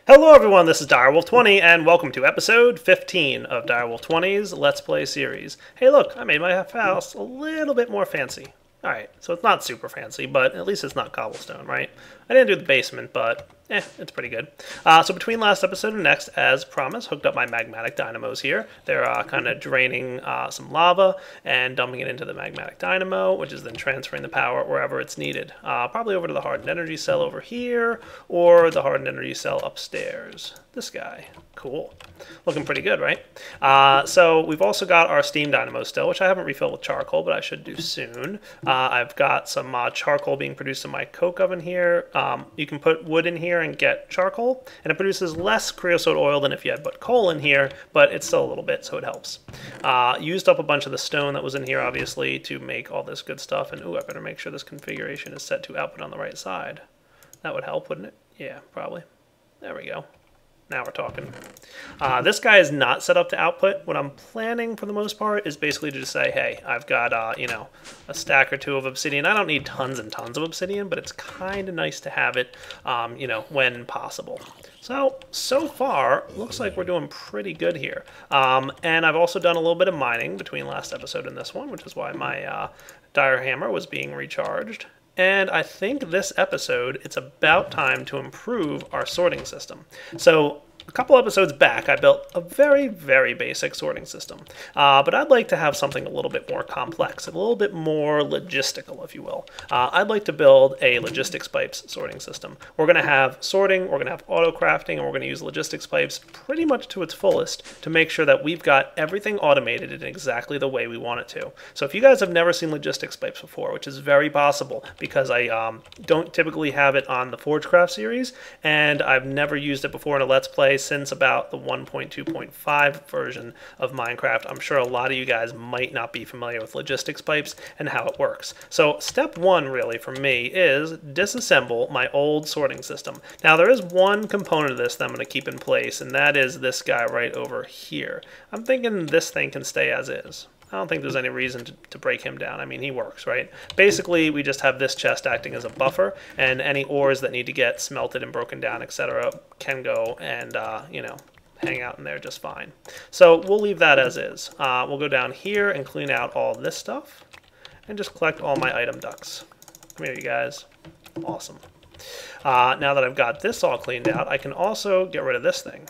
Hello everyone, this is Direwolf20, and welcome to episode 15 of Direwolf20's Let's Play series. Hey look, I made my house a little bit more fancy. Alright, so it's not super fancy, but at least it's not cobblestone, right? I didn't do the basement, but it's pretty good. So between last episode and next, as promised, hooked up my magmatic dynamos here. They're kind of draining some lava and dumping it into the magmatic dynamo, which is then transferring the power wherever it's needed. Probably over to the hardened energy cell over here, or the hardened energy cell upstairs. This guy. Cool. Looking pretty good, right? So we've also got our steam dynamo still, which I haven't refilled with charcoal, but I should do soon. I've got some charcoal being produced in my coke oven here. You can put wood in here and get charcoal, and it produces less creosote oil than if you had put coal in here, but it's still a little bit, so it helps. Used up a bunch of the stone that was in here, obviously, to make all this good stuff, and ooh, I better make sure this configuration is set to output on the right side. That would help, wouldn't it? Yeah, probably. There we go. Now we're talking. This guy is not set up to output. What I'm planning for the most part is basically to just say, hey, I've got, a stack or two of obsidian. I don't need tons and tons of obsidian, but it's kind of nice to have it, when possible. So far, looks like we're doing pretty good here. And I've also done a little bit of mining between last episode and this one, which is why my dire hammer was being recharged. And I think this episode, it's about time to improve our sorting system. So a couple episodes back, I built a very, very basic sorting system. But I'd like to have something a little bit more complex, a little bit more logistical, if you will. I'd like to build a logistics pipes sorting system. We're going to have sorting, we're going to have auto crafting, and we're going to use logistics pipes pretty much to its fullest to make sure that we've got everything automated in exactly the way we want it to. So if you guys have never seen logistics pipes before, which is very possible because I don't typically have it on the Forgecraft series, and I've never used it before in a Let's Play since about the 1.2.5 version of Minecraft. I'm sure a lot of you guys might not be familiar with logistics pipes and how it works. So step one really for me is disassemble my old sorting system. Now there is one component of this that I'm going to keep in place, and that is this guy right over here. I'm thinking this thing can stay as is. I don't think there's any reason to break him down. I mean, he works, right? Basically, we just have this chest acting as a buffer, and any ores that need to get smelted and broken down, etc., can go and, hang out in there just fine. So we'll leave that as is. We'll go down here and clean out all this stuff, and just collect all my item ducks. Come here, you guys. Awesome. Now that I've got this all cleaned out, I can also get rid of this thing.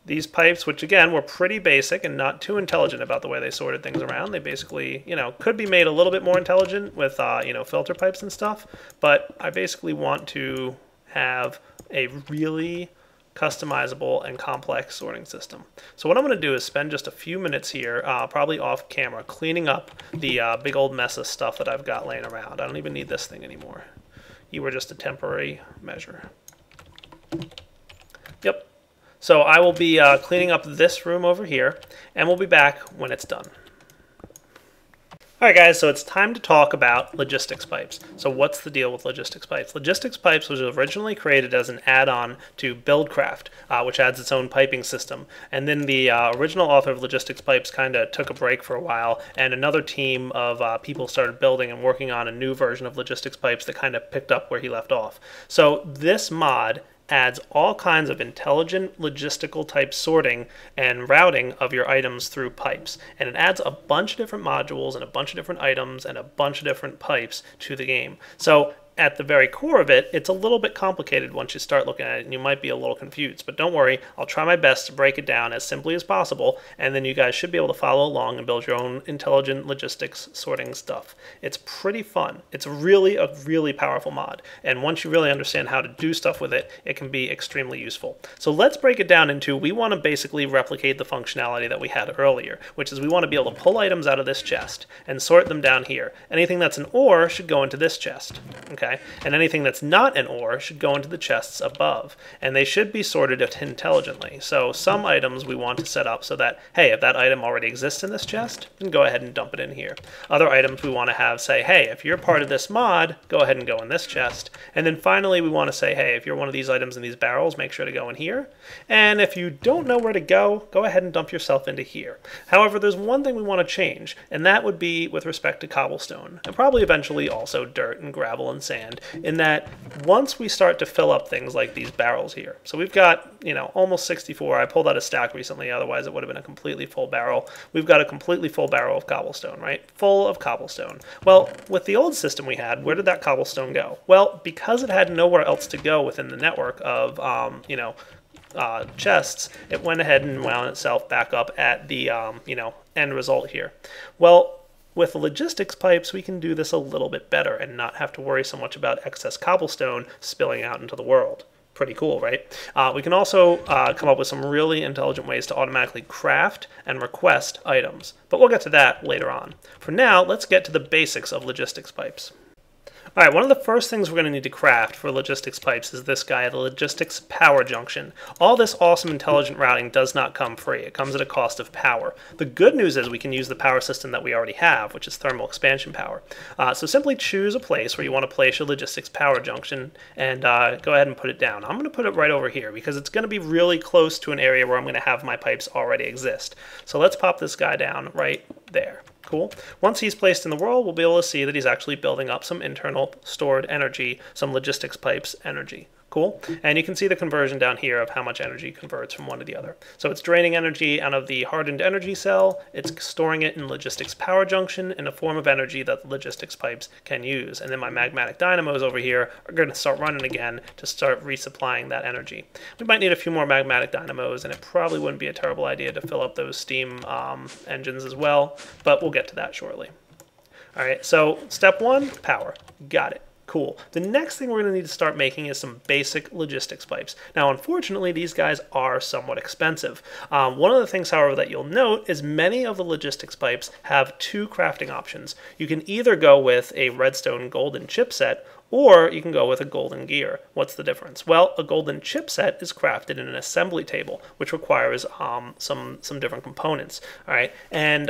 These pipes, which again were pretty basic and not too intelligent about the way they sorted things around, they basically, could be made a little bit more intelligent with, filter pipes and stuff. But I basically want to have a really customizable and complex sorting system. So what I'm going to do is spend just a few minutes here, probably off camera, cleaning up the big old mess of stuff that I've got laying around. I don't even need this thing anymore. You were just a temporary measure. Yep. So I will be cleaning up this room over here, and we'll be back when it's done. Alright guys, so it's time to talk about logistics pipes. So what's the deal with logistics pipes? Logistics pipes was originally created as an add-on to Buildcraft, which adds its own piping system. And then the original author of logistics pipes kind of took a break for a while, and another team of people started building and working on a new version of logistics pipes that kind of picked up where he left off. So this mod adds all kinds of intelligent logistical type sorting and routing of your items through pipes. And it adds a bunch of different modules and a bunch of different items and a bunch of different pipes to the game. So at the very core of it, it's a little bit complicated once you start looking at it, and you might be a little confused. But don't worry, I'll try my best to break it down as simply as possible, and then you guys should be able to follow along and build your own intelligent logistics sorting stuff. It's pretty fun. It's really a really powerful mod, and once you really understand how to do stuff with it, it can be extremely useful. So let's break it down into, we want to basically replicate the functionality that we had earlier, which is we want to be able to pull items out of this chest and sort them down here. Anything that's an ore should go into this chest. Okay? And anything that's not an ore should go into the chests above, and they should be sorted intelligently. So some items we want to set up so that, hey, if that item already exists in this chest, then go ahead and dump it in here. Other items we want to have say, hey, if you're part of this mod, go ahead and go in this chest. And then finally we want to say, hey, if you're one of these items in these barrels, make sure to go in here. And if you don't know where to go ahead and dump yourself into here. However, there's one thing we want to change, and that would be with respect to cobblestone, and probably eventually also dirt and gravel and sand sand in that once we start to fill up things like these barrels here, so we've got, you know, almost 64. I pulled out a stack recently, otherwise it would have been a completely full barrel. We've got a completely full barrel of cobblestone, right? Full of cobblestone. Well, with the old system we had, where did that cobblestone go? Well, because it had nowhere else to go within the network of, chests, it went ahead and wound itself back up at the, end result here. Well, with logistics pipes, we can do this a little bit better and not have to worry so much about excess cobblestone spilling out into the world. Pretty cool, right? We can also come up with some really intelligent ways to automatically craft and request items, but we'll get to that later on. For now, let's get to the basics of logistics pipes. All right, one of the first things we're going to need to craft for logistics pipes is this guy, the logistics power junction. All this awesome intelligent routing does not come free. It comes at a cost of power. The good news is we can use the power system that we already have, which is thermal expansion power. So simply choose a place where you want to place your logistics power junction and go ahead and put it down. I'm going to put it right over here because it's going to be really close to an area where I'm going to have my pipes already exist. So let's pop this guy down right there. Cool. Once he's placed in the world, we'll be able to see that he's actually building up some internal stored energy, some logistics pipes energy. Cool. And you can see the conversion down here of how much energy converts from one to the other. So it's draining energy out of the hardened energy cell. It's storing it in logistics power junction in a form of energy that the logistics pipes can use. And then my magmatic dynamos over here are going to start running again to start resupplying that energy. We might need a few more magmatic dynamos, and it probably wouldn't be a terrible idea to fill up those steam engines as well, but we'll get to that shortly. All right, so step one, power. Got it. Cool. The next thing we're going to need to start making is some basic logistics pipes. Now, unfortunately, these guys are somewhat expensive. One of the things, however, that you'll note is many of the logistics pipes have two crafting options. You can either go with a redstone golden chipset, or you can go with a golden gear. What's the difference? Well, a golden chipset is crafted in an assembly table, which requires some different components. All right, and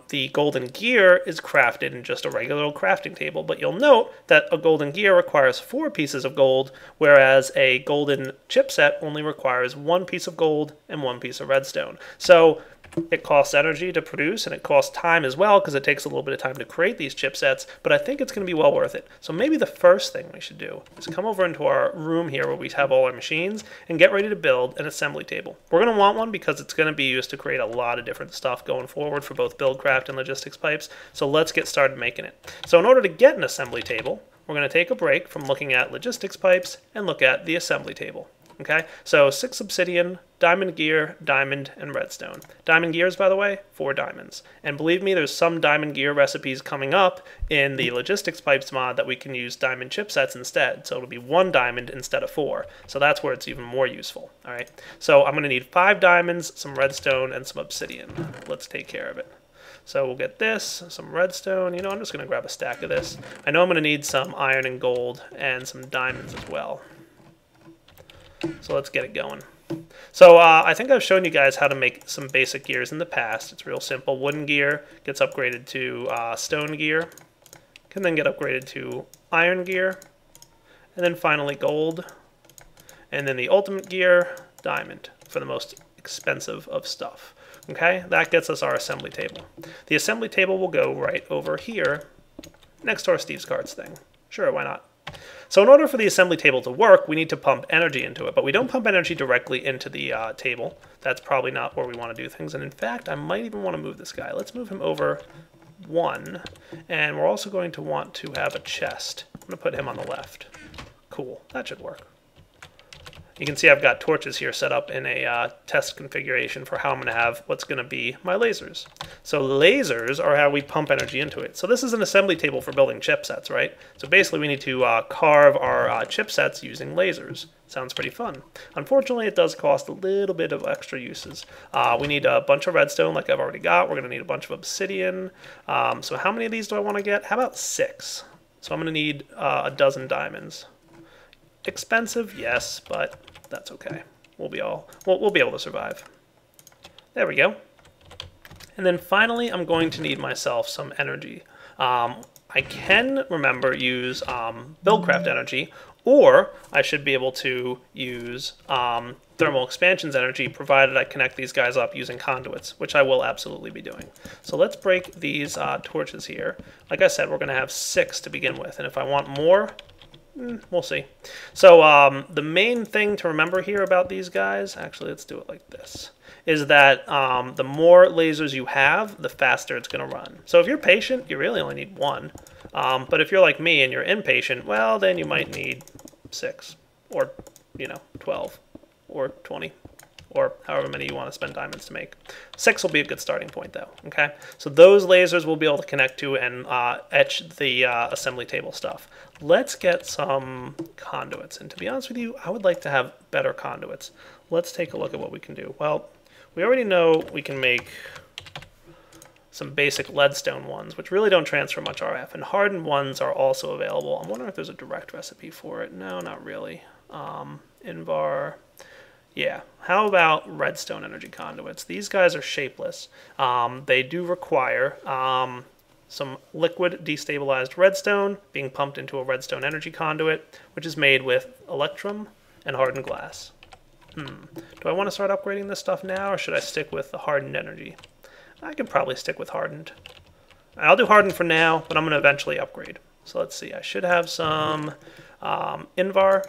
the golden gear is crafted in just a regular old crafting table. But you'll note that a golden gear requires 4 pieces of gold, whereas a golden chipset only requires 1 piece of gold and 1 piece of redstone. So it costs energy to produce, and it costs time as well because it takes a little bit of time to create these chipsets, but I think it's going to be well worth it. So maybe the first thing we should do is come over into our room here where we have all our machines and get ready to build an assembly table. We're going to want one because it's going to be used to create a lot of different stuff going forward for both buildcraft and logistics pipes, so let's get started making it. So in order to get an assembly table, we're going to take a break from looking at logistics pipes and look at the assembly table. Okay, so 6 obsidian, diamond gear, diamond, and redstone. Diamond gears, by the way, 4 diamonds. And believe me, there's some diamond gear recipes coming up in the logistics pipes mod that we can use diamond chipsets instead. So it'll be 1 diamond instead of 4. So that's where it's even more useful. All right, so I'm going to need 5 diamonds, some redstone, and some obsidian. Let's take care of it. So we'll get this, some redstone. You know, I'm just going to grab a stack of this. I know I'm going to need some iron and gold and some diamonds as well. So let's get it going. So I think I've shown you guys how to make some basic gears in the past. It's real simple. Wooden gear gets upgraded to stone gear, can then get upgraded to iron gear, and then finally gold, and then the ultimate gear, diamond, for the most expensive of stuff. Okay, that gets us our assembly table. The assembly table will go right over here next to our Steve's Cards thing. Sure, why not? So in order for the assembly table to work, we need to pump energy into it, but we don't pump energy directly into the table. That's probably not where we want to do things, and in fact, I might even want to move this guy. Let's move him over 1, and we're also going to want to have a chest. I'm going to put him on the left. Cool, that should work. You can see I've got torches here set up in a test configuration for how I'm going to have what's going to be my lasers. So lasers are how we pump energy into it. So this is an assembly table for building chipsets, right? So basically we need to carve our chipsets using lasers. Sounds pretty fun. Unfortunately, it does cost a little bit of extra uses. We need a bunch of redstone like I've already got. We're going to need a bunch of obsidian. So how many of these do I want to get? How about 6? So I'm going to need a dozen diamonds. Expensive, yes, but that's okay. We'll be able to survive. There we go. And then finally, I'm going to need myself some energy. I can, remember, use buildcraft energy, or I should be able to use thermal expansion's energy, provided I connect these guys up using conduits, which I will absolutely be doing. So let's break these torches here. Like I said, we're going to have 6 to begin with, and if I want more, We'll see. So the main thing to remember here about these guys, actually let's do it like this, is that the more lasers you have, the faster it's going to run. So if you're patient, you really only need one. But if you're like me and you're impatient, well, then you might need 6 or, 12 or 20 or however many you want to spend diamonds to make. 6 will be a good starting point though, okay? So those lasers we'll be able to connect to and etch the assembly table stuff. Let's get some conduits, and to be honest with you, I would like to have better conduits. Let's take a look at what we can do. Well, we already know we can make some basic leadstone ones, which really don't transfer much RF, and hardened ones are also available. I'm wondering if there's a direct recipe for it. No, not really. Invar. Yeah, how about redstone energy conduits? These guys are shapeless. They do require some liquid destabilized redstone being pumped into a redstone energy conduit, which is made with electrum and hardened glass. Do I want to start upgrading this stuff now, or should I stick with the hardened energy? I could probably stick with hardened. I'll do hardened for now, but I'm going to eventually upgrade. So let's see, I should have some Invar,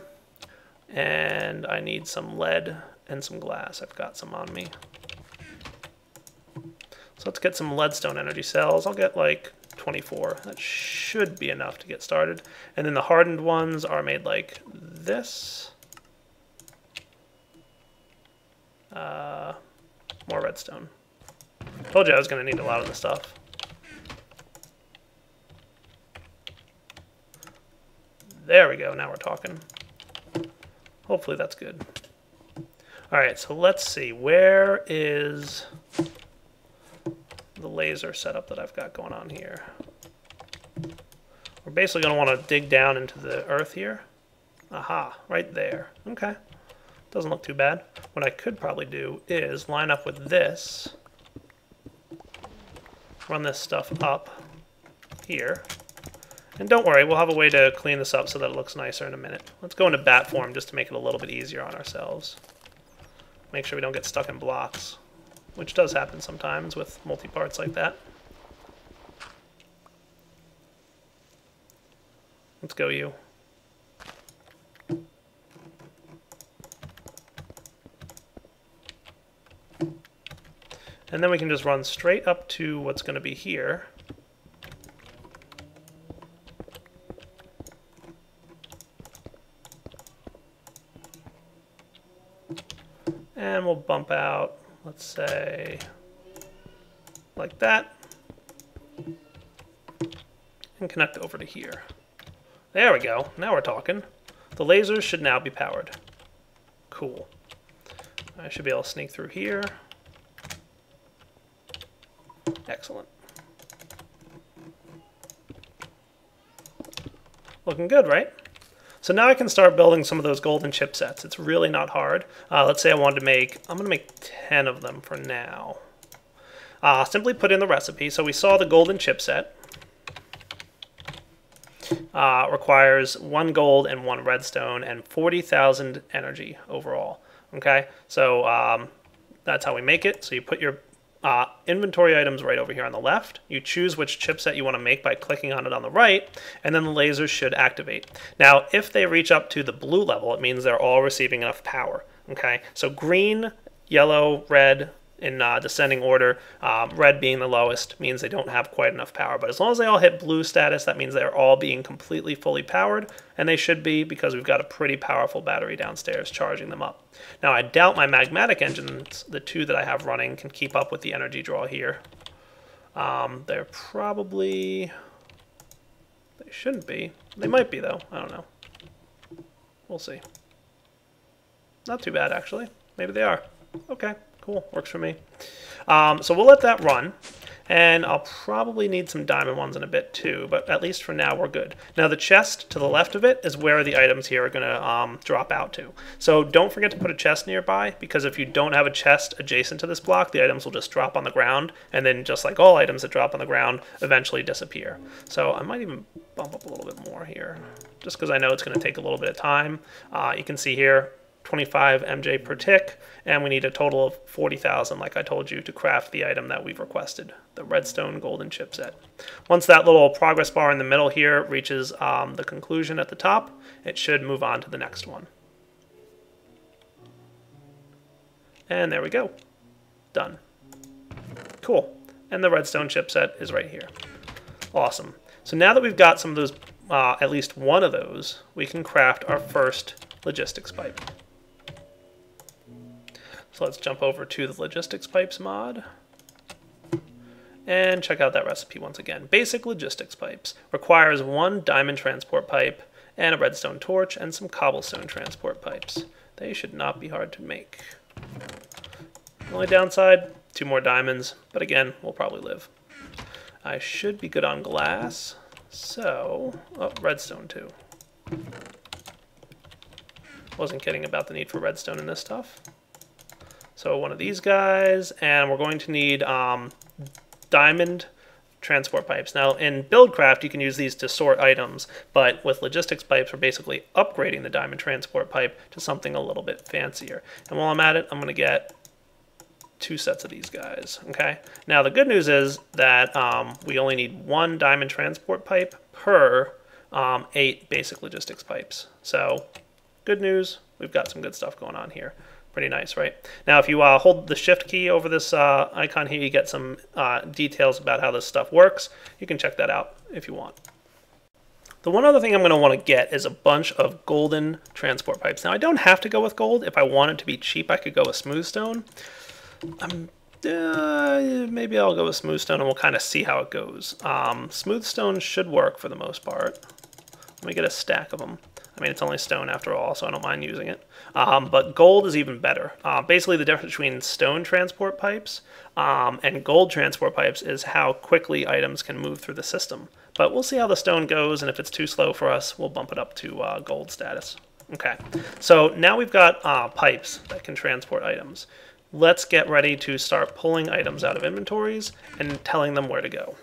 and I need some lead and some glass. I've got some on me. So let's get some leadstone energy cells. I'll get like 24. That should be enough to get started. And then the hardened ones are made like this. More redstone. Told you I was going to need a lot of the stuff. There we go. Now we're talking. Hopefully that's good. Alright, so let's see. Where is the laser setup that I've got going on here? We're basically going to want to dig down into the earth here. Aha, right there. Okay. Doesn't look too bad. What I could probably do is line up with this. Run this stuff up here. And don't worry, we'll have a way to clean this up so that it looks nicer in a minute. Let's go into bat form just to make it a little bit easier on ourselves. Make sure we don't get stuck in blocks, which does happen sometimes with multi-parts like that. Let's go, you. And then we can just run straight up to what's going to be here. And we'll bump out, let's say, like that. And connect over to here. There we go. Now we're talking. The lasers should now be powered. Cool. I should be able to sneak through here. Excellent. Looking good, right? So now I can start building some of those golden chipsets. It's really not hard. Let's say I wanted to make, I'm going to make 10 of them for now. Simply put in the recipe. So we saw the golden chipset requires 1 gold and 1 redstone and 40,000 energy overall. Okay, so that's how we make it. So you put your inventory items right over here on the left. You choose which chipset you want to make by clicking on it on the right, and then the lasers should activate. Now, if they reach up to the blue level, it means they're all receiving enough power. Okay, so green, yellow, red in descending order, red being the lowest means they don't have quite enough power. But as long as they all hit blue status, that means they're all being completely fully powered, and they should be because we've got a pretty powerful battery downstairs charging them up. Now, I doubt my magmatic engines, the 2 that I have running, can keep up with the energy draw here. They're probably... They shouldn't be. They might be, though. I don't know. We'll see. Not too bad, actually. Maybe they are. Okay. Cool, works for me. So we'll let that run, and I'll probably need some diamond ones in a bit too, but at least for now we're good. Now the chest to the left of it is where the items here are going to drop out to. So don't forget to put a chest nearby, because if you don't have a chest adjacent to this block, the items will just drop on the ground, and then just like all items that drop on the ground, eventually disappear. So I might even bump up a little bit more here, just because I know it's going to take a little bit of time. You can see here, 25 MJ per tick, and we need a total of 40,000, like I told you, to craft the item that we've requested, the redstone golden chipset. Once that little progress bar in the middle here reaches the conclusion at the top, it should move on to the next one. And there we go. Done. Cool. And the redstone chipset is right here. Awesome. So now that we've got some of those, at least one of those, we can craft our first logistics pipe. So let's jump over to the logistics pipes mod and check out that recipe once again. Basic logistics pipes requires 1 diamond transport pipe and a redstone torch and some cobblestone transport pipes. They should not be hard to make. Only downside, 2 more diamonds, but again, we'll probably live. I should be good on glass, so, oh, redstone too. Wasn't kidding about the need for redstone in this stuff. So one of these guys, and we're going to need diamond transport pipes. Now in Buildcraft, you can use these to sort items, but with logistics pipes, we're basically upgrading the diamond transport pipe to something a little bit fancier. And while I'm at it, I'm going to get 2 sets of these guys, okay? Now the good news is that we only need 1 diamond transport pipe per 8 basic logistics pipes. So good news, we've got some good stuff going on here. Pretty nice, right? Now if you hold the shift key over this icon here, you get some details about how this stuff works. You can check that out if you want. The one other thing I'm going to want to get is a bunch of golden transport pipes. Now I don't have to go with gold. If I wanted to be cheap, I could go with smooth stone. Maybe I'll go with smooth stone and we'll kind of see how it goes. Smooth stone should work for the most part. Let me get a stack of them. I mean, it's only stone after all, so I don't mind using it. But gold is even better. Basically, the difference between stone transport pipes and gold transport pipes is how quickly items can move through the system. But we'll see how the stone goes, and if it's too slow for us, we'll bump it up to gold status. Okay, so now we've got pipes that can transport items. Let's get ready to start pulling items out of inventories and telling them where to go.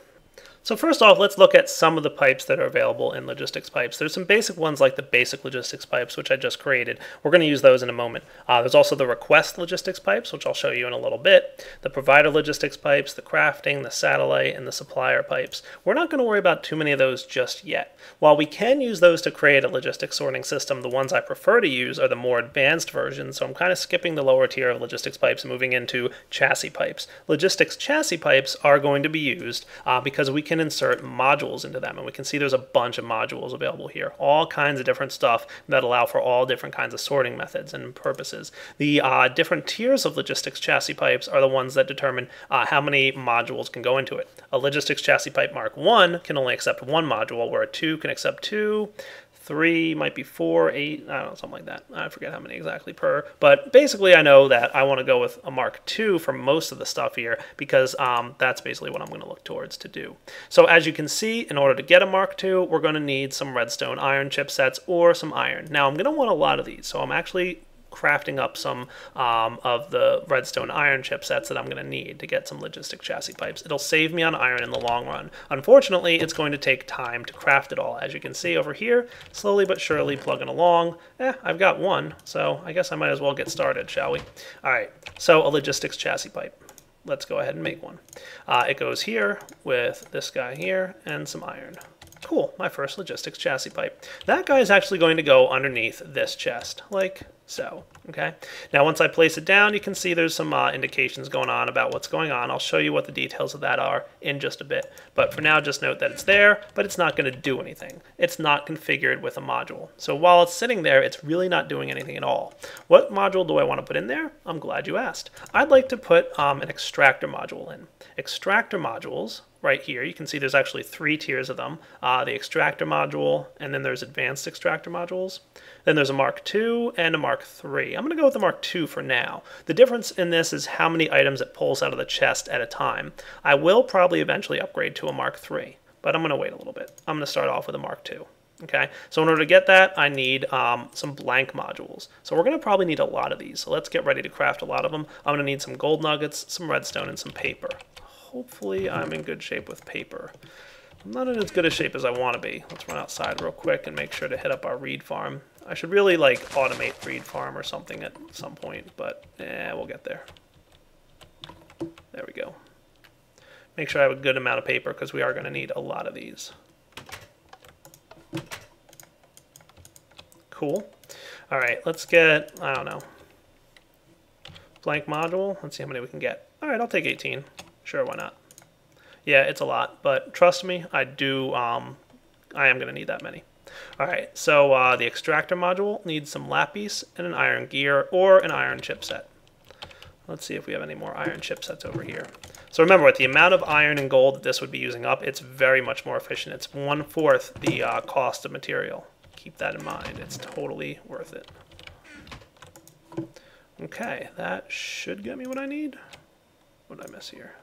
So first off, let's look at some of the pipes that are available in logistics pipes. There's some basic ones like the basic logistics pipes, which I just created. We're going to use those in a moment. There's also the request logistics pipes, which I'll show you in a little bit, the provider logistics pipes, the crafting, the satellite, and the supplier pipes. We're not going to worry about too many of those just yet. While we can use those to create a logistics sorting system, the ones I prefer to use are the more advanced versions, so I'm kind of skipping the lower tier of logistics pipes and moving into chassis pipes. Logistics chassis pipes are going to be used because we can insert modules into them, and we can see there's a bunch of modules available here, all kinds of different stuff that allow for all different kinds of sorting methods and purposes. The different tiers of logistics chassis pipes are the ones that determine how many modules can go into it. A logistics chassis pipe Mark 1 can only accept 1 module, where a 2 can accept 2, 3 might be 4, 8, I don't know, something like that. I forget how many exactly per, but basically I know that I want to go with a Mark II for most of the stuff here because that's basically what I'm going to look towards to do. So as you can see, in order to get a Mark II, we're going to need some redstone iron chipsets or some iron. Now I'm going to want a lot of these, so I'm actually crafting up some of the redstone iron chipsets that I'm going to need to get some logistic chassis pipes. It'll save me on iron in the long run. Unfortunately, it's going to take time to craft it all. As you can see over here, slowly but surely plugging along. I've got 1, so I guess I might as well get started, shall we? All right, so a logistics chassis pipe. Let's go ahead and make one. It goes here with this guy here and some iron. Cool, my first logistics chassis pipe. That guy is actually going to go underneath this chest, like so, okay? Now once I place it down, you can see there's some indications going on about what's going on. I'll show you what the details of that are in just a bit. But for now, just note that it's there, but it's not going to do anything. It's not configured with a module. So while it's sitting there, it's really not doing anything at all. What module do I want to put in there? I'm glad you asked. I'd like to put an extractor module in. Extractor modules, right here, you can see there's actually 3 tiers of them. The extractor module, and then there's advanced extractor modules. Then there's a Mark II and a Mark III. I'm going to go with the Mark II for now. The difference in this is how many items it pulls out of the chest at a time. I will probably eventually upgrade to a Mark III, but I'm going to wait a little bit. I'm going to start off with a Mark II. Okay, so in order to get that, I need some blank modules. So we're going to probably need a lot of these. So let's get ready to craft a lot of them. I'm going to need some gold nuggets, some redstone, and some paper. Hopefully I'm in good shape with paper. I'm not in as good a shape as I want to be. Let's run outside real quick and make sure to hit up our reed farm. I should really like automate breed farm or something at some point, but we'll get there. There we go. Make sure I have a good amount of paper because we are going to need a lot of these. Cool. All right, let's get, I don't know, blank module. Let's see how many we can get. All right, I'll take 18. Sure, why not? Yeah, it's a lot, but trust me, I am going to need that many. All right, so the extractor module needs some lapis and an iron gear or an iron chipset. Let's see if we have any more iron chipsets over here. So remember, with the amount of iron and gold that this would be using up, it's very much more efficient. It's 1/4 the cost of material. Keep that in mind. It's totally worth it. Okay, that should get me what I need. What did I miss here?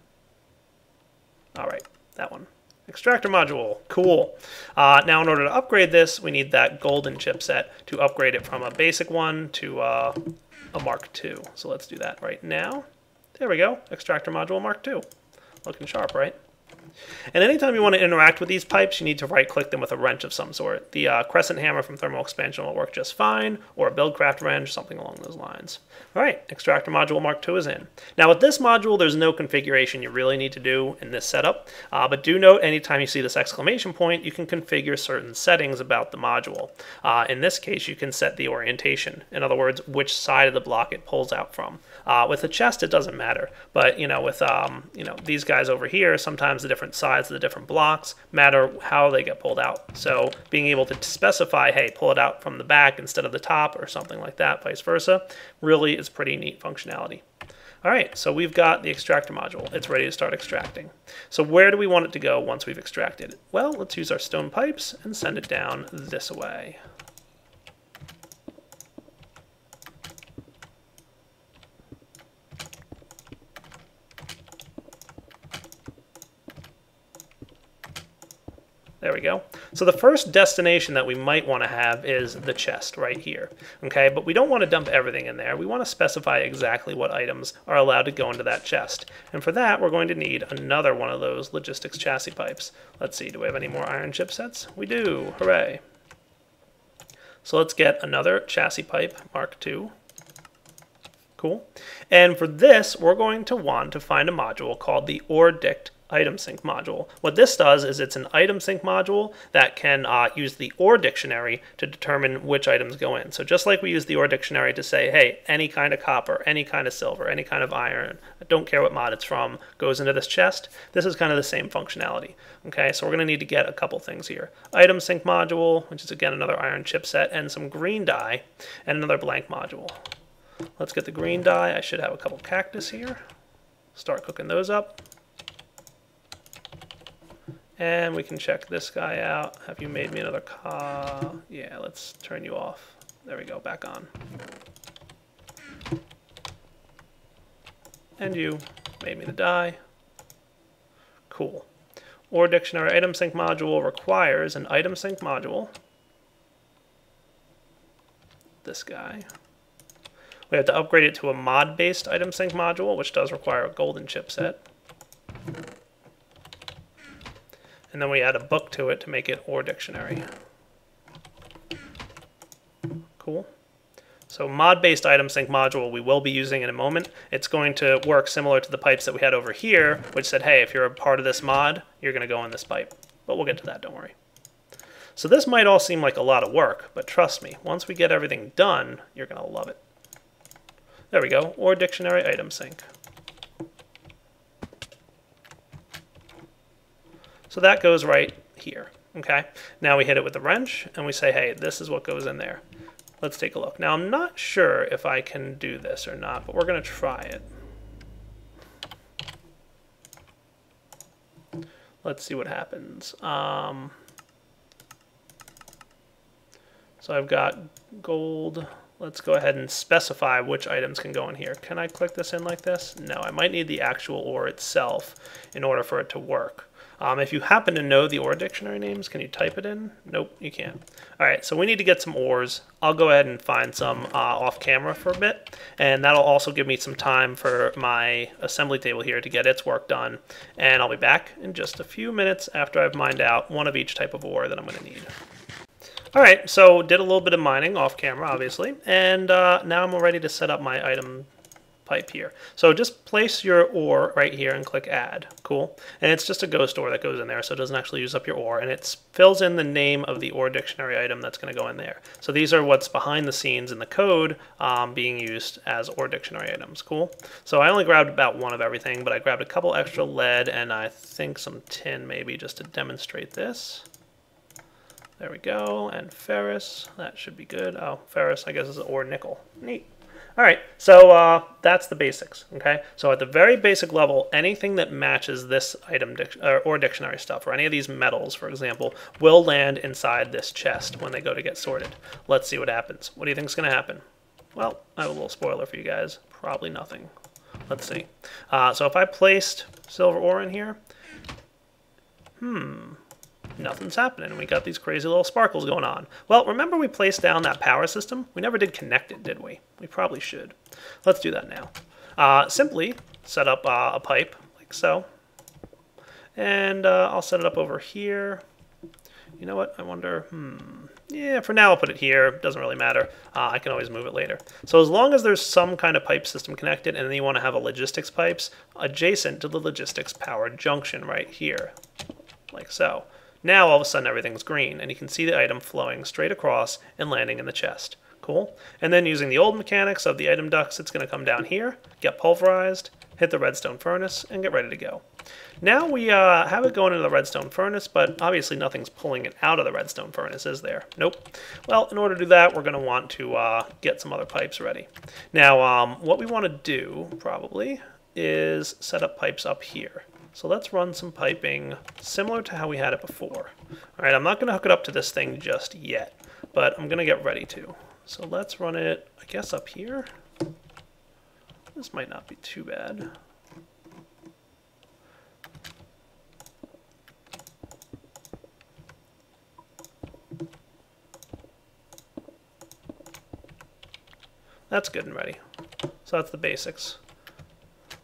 All right, that one. Extractor module, cool. Now in order to upgrade this, we need that golden chipset to upgrade it from a basic one to a Mark II. So let's do that right now. There we go, extractor module Mark II. Looking sharp, right? And anytime you want to interact with these pipes, you need to right-click them with a wrench of some sort. The crescent hammer from thermal expansion will work just fine, or a Buildcraft wrench, something along those lines. All right, extractor module Mark II is in. Now with this module, there's no configuration you really need to do in this setup, but do note anytime you see this exclamation point, you can configure certain settings about the module. In this case, you can set the orientation. In other words, which side of the block it pulls out from. With the chest, it doesn't matter, but with these guys over here, sometimes the different sides of the different blocks matter how they get pulled out. So being able to specify, hey, pull it out from the back instead of the top or something like that, vice versa, really is pretty neat functionality. All right, so we've got the extractor module. It's ready to start extracting. So where do we want it to go once we've extracted it? Well, let's use our stone pipes and send it down this way. There we go. So the first destination that we might want to have is the chest right here. Okay, but we don't want to dump everything in there. We want to specify exactly what items are allowed to go into that chest. And for that, we're going to need another one of those logistics chassis pipes. Let's see, do we have any more iron chipsets? We do, hooray. So let's get another chassis pipe, Mark II. Cool. And for this, we're going to want to find a module called the ORDICT item sync module. What this does is it's an item sync module that can use the OR dictionary to determine which items go in. So just like we use the OR dictionary to say, hey, any kind of copper, any kind of silver, any kind of iron, I don't care what mod it's from, goes into this chest, this is kind of the same functionality. Okay, so we're going to need to get a couple things here. Item sync module, which is again another iron chipset, and some green dye, and another blank module. Let's get the green dye. I should have a couple cactus here. Start cooking those up. And we can check this guy out. Have you made me another car? Yeah, let's turn you off. There we go, back on. And you made me the dye. Cool. OR dictionary item sync module requires an item sync module. This guy. We have to upgrade it to a mod-based item sync module, which does require a golden chipset. And then we add a book to it to make it OR dictionary. Cool. So mod-based item sync module we will be using in a moment. It's going to work similar to the pipes that we had over here, which said, hey, if you're a part of this mod, you're going to go in this pipe. But we'll get to that, don't worry. So this might all seem like a lot of work, but trust me, once we get everything done, you're going to love it. There we go, OR dictionary item sync. So that goes right here, okay? Now we hit it with the wrench, and we say, hey, this is what goes in there. Let's take a look. Now, I'm not sure if I can do this or not, but we're going to try it. Let's see what happens. So I've got gold. Let's go ahead and specify which items can go in here. Can I click this in like this? No, I might need the actual OR itself in order for it to work. If you happen to know the OR dictionary names, can you type it in? Nope, you can't. All right, so we need to get some ORs. I'll go ahead and find some off camera for a bit, and that'll also give me some time for my assembly table here to get its work done. And I'll be back in just a few minutes after I've mined out one of each type of OR that I'm going to need. All right, so did a little bit of mining off camera, obviously, and now I'm ready to set up my item pipe here. So just place your ore right here and click add. Cool. And it's just a ghost ore that goes in there, so it doesn't actually use up your ore, and it fills in the name of the ore dictionary item that's going to go in there. So these are what's behind the scenes in the code being used as ore dictionary items. Cool. So I only grabbed about one of everything, but I grabbed a couple extra lead and I think some tin maybe just to demonstrate this. There we go. And ferrous. That should be good. Oh, ferrous I guess is ore nickel. Neat. All right, so that's the basics, okay? So at the very basic level, anything that matches this item or dictionary stuff, or any of these metals, for example, will land inside this chest when they go to get sorted. Let's see what happens. What do you think is going to happen? Well, I have a little spoiler for you guys. Probably nothing. Let's see. So if I placed silver ore in here, nothing's happening. We got these crazy little sparkles going on. Well, remember we placed down that power system? We never did connect it, did we? We probably should. Let's do that now. Simply set up a pipe, like so. And I'll set it up over here. You know what? I wonder, yeah, for now I'll put it here. Doesn't really matter. I can always move it later. So as long as there's some kind of pipe system connected, and then you want to have a logistics pipes adjacent to the logistics power junction right here, like so. Now all of a sudden everything's green, and you can see the item flowing straight across and landing in the chest. Cool. And then using the old mechanics of the item ducts, it's going to come down here, get pulverized, hit the redstone furnace, and get ready to go. Now we have it going into the redstone furnace, but obviously nothing's pulling it out of the redstone furnace, is there? Nope. Well, in order to do that, we're going to want to get some other pipes ready. Now, what we want to do, probably, is set up pipes up here. So let's run some piping similar to how we had it before. All right, I'm not going to hook it up to this thing just yet, but I'm going to get ready to. So let's run it, I guess, up here. This might not be too bad. That's good and ready. So that's the basics.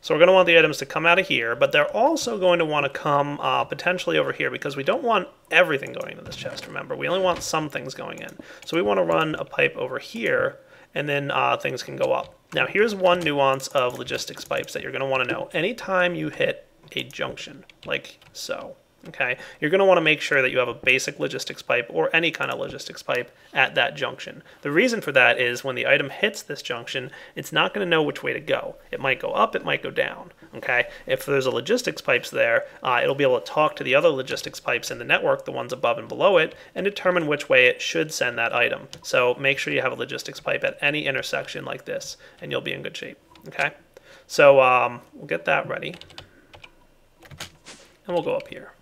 So we're going to want the items to come out of here, but they're also going to want to come potentially over here because we don't want everything going into this chest, remember. We only want some things going in. So we want to run a pipe over here, and then things can go up. Now here's one nuance of logistics pipes that you're going to want to know. Anytime you hit a junction, like so, okay, you're going to want to make sure that you have a basic logistics pipe or any kind of logistics pipe at that junction. The reason for that is when the item hits this junction, it's not going to know which way to go. It might go up, it might go down, okay? If there's a logistics pipes there, it'll be able to talk to the other logistics pipes in the network, the ones above and below it, and determine which way it should send that item. So make sure you have a logistics pipe at any intersection like this, and you'll be in good shape, okay? So we'll get that ready, and we'll go up here.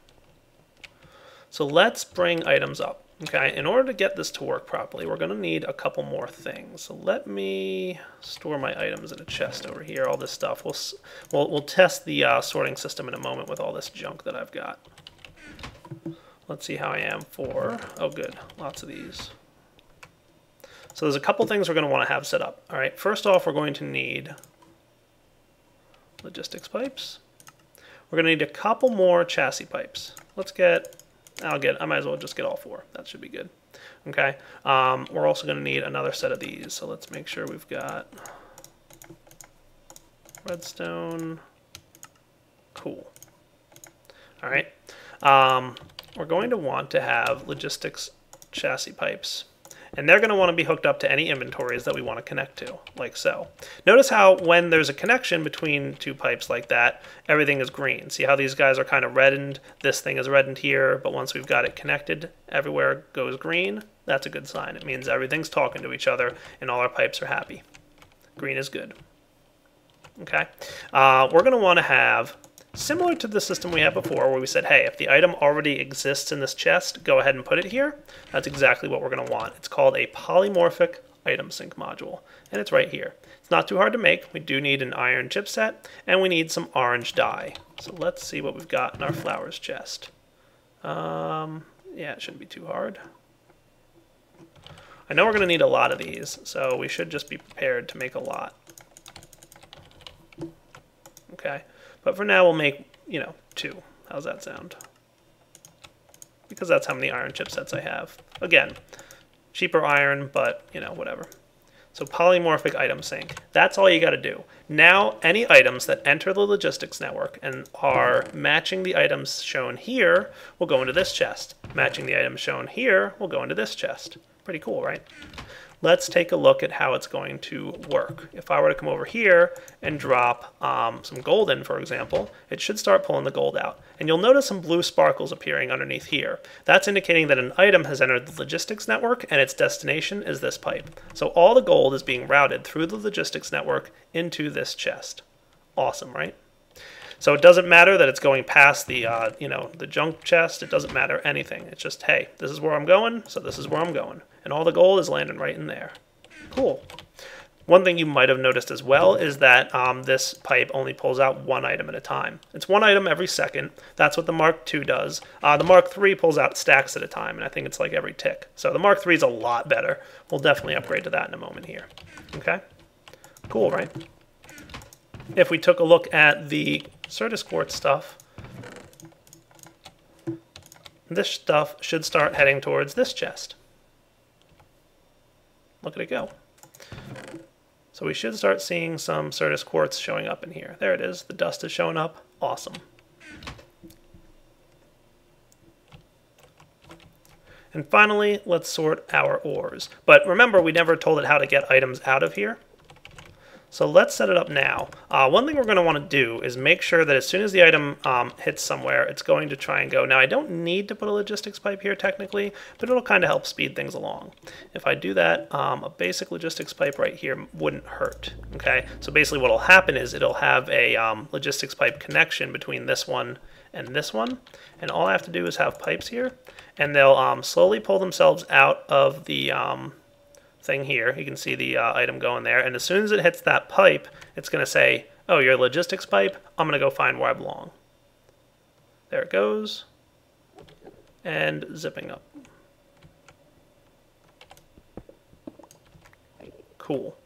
So let's bring items up. Okay, in order to get this to work properly, we're going to need a couple more things. So let me store my items in a chest over here, all this stuff. We'll test the sorting system in a moment with all this junk that I've got. Let's see how I am for, oh good, lots of these. So there's a couple things we're going to want to have set up. All right, first off, we're going to need logistics pipes. We're going to need a couple more chassis pipes. Let's get, I might as well just get all four. That should be good. Okay. We're also going to need another set of these. So let's make sure we've got redstone. Cool. All right. We're going to want to have logistics chassis pipes. And they're going to want to be hooked up to any inventories that we want to connect to, like so. Notice how when there's a connection between two pipes like that, everything is green. See how these guys are kind of reddened? This thing is reddened here, but once we've got it connected, everywhere goes green. That's a good sign. It means everything's talking to each other and all our pipes are happy. Green is good. Okay. We're going to want to have, similar to the system we had before where we said, hey, if the item already exists in this chest, go ahead and put it here. That's exactly what we're going to want. It's called a polymorphic item sync module, and it's right here. It's not too hard to make. We do need an iron chipset, and we need some orange dye. So let's see what we've got in our flowers chest. Yeah, it shouldn't be too hard. I know we're going to need a lot of these, so we should just be prepared to make a lot. Okay. But for now, we'll make, 2. How's that sound? Because that's how many iron chipsets I have. Again, Cheaper iron, but, you know, whatever. So polymorphic item sync. That's all you got to do. Now, any items that enter the logistics network and are matching the items shown here will go into this chest. Matching the items shown here will go into this chest. Pretty cool, right? Let's take a look at how it's going to work. If I were to come over here and drop some gold in, for example, it should start pulling the gold out. And you'll notice some blue sparkles appearing underneath here. That's indicating that an item has entered the logistics network and its destination is this pipe. So all the gold is being routed through the logistics network into this chest. Awesome, right? So it doesn't matter that it's going past the, the junk chest. It doesn't matter anything. It's just, hey, this is where I'm going, so this is where I'm going. And all the gold is landing right in there. Cool. One thing you might have noticed as well is that this pipe only pulls out one item at a time. It's one item every second. That's what the Mark II does. The Mark III pulls out stacks at a time, and I think it's like every tick. So the Mark III is a lot better. We'll definitely upgrade to that in a moment here. Okay? Cool, right? If we took a look at the Certus Quartz stuff, this stuff should start heading towards this chest. Look at it go. So we should start seeing some Certus Quartz showing up in here. There it is. The dust is showing up. Awesome. And finally, let's sort our ores. But remember, we never told it how to get items out of here. So let's set it up now. One thing we're going to want to do is make sure that as soon as the item hits somewhere, it's going to try and go. Now, I don't need to put a logistics pipe here technically, but it'll kind of help speed things along. If I do that, a basic logistics pipe right here wouldn't hurt. Okay, so basically what will happen is it'll have a logistics pipe connection between this one and this one, and all I have to do is have pipes here, and they'll slowly pull themselves out of the thing here. You can see the item going there, and as soon as it hits that pipe, it's going to say, oh, you're a logistics pipe, I'm going to go find where I belong. There it goes, and zipping up. Cool.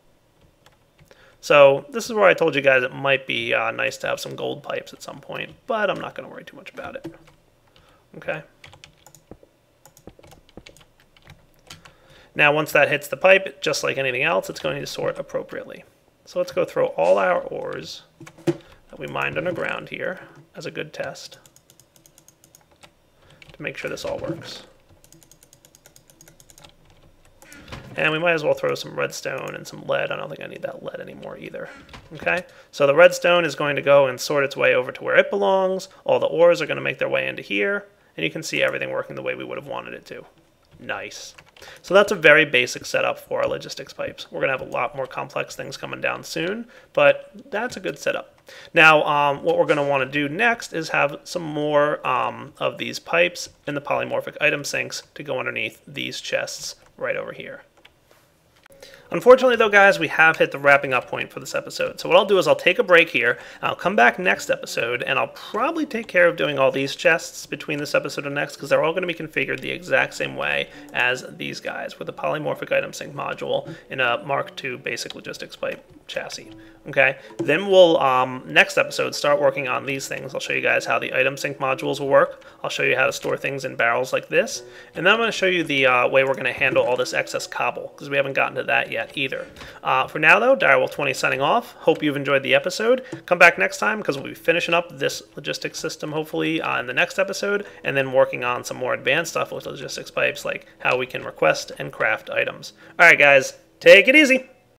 So this is where I told you guys it might be nice to have some gold pipes at some point, but I'm not going to worry too much about it. Okay. Now, once that hits the pipe, just like anything else, it's going to sort appropriately. So let's go throw all our ores that we mined underground here as a good test to make sure this all works. And we might as well throw some redstone and some lead. I don't think I need that lead anymore either. Okay, so the redstone is going to go and sort its way over to where it belongs. All the ores are going to make their way into here, and you can see everything working the way we would have wanted it to. Nice. So that's a very basic setup for our logistics pipes. We're going to have a lot more complex things coming down soon, but that's a good setup. Now, what we're going to want to do next is have some more of these pipes in the polymorphic item sinks to go underneath these chests right over here. Unfortunately, though, guys, we have hit the wrapping up point for this episode. So what I'll do is I'll take a break here. I'll come back next episode, and I'll probably take care of doing all these chests between this episode and next, because they're all going to be configured the exact same way as these guys, with a polymorphic item sync module in a Mark II basic logistics pipe chassis. Okay, then we'll, next episode, start working on these things. I'll show you guys how the item sync modules will work. I'll show you how to store things in barrels like this. And then I'm going to show you the way we're going to handle all this excess cobble, because we haven't gotten to that yet either. For now, though, Direwolf20 signing off. Hope you've enjoyed the episode. Come back next time, because we'll be finishing up this logistics system, hopefully, in the next episode, and then working on some more advanced stuff with logistics pipes, like how we can request and craft items. All right, guys, take it easy.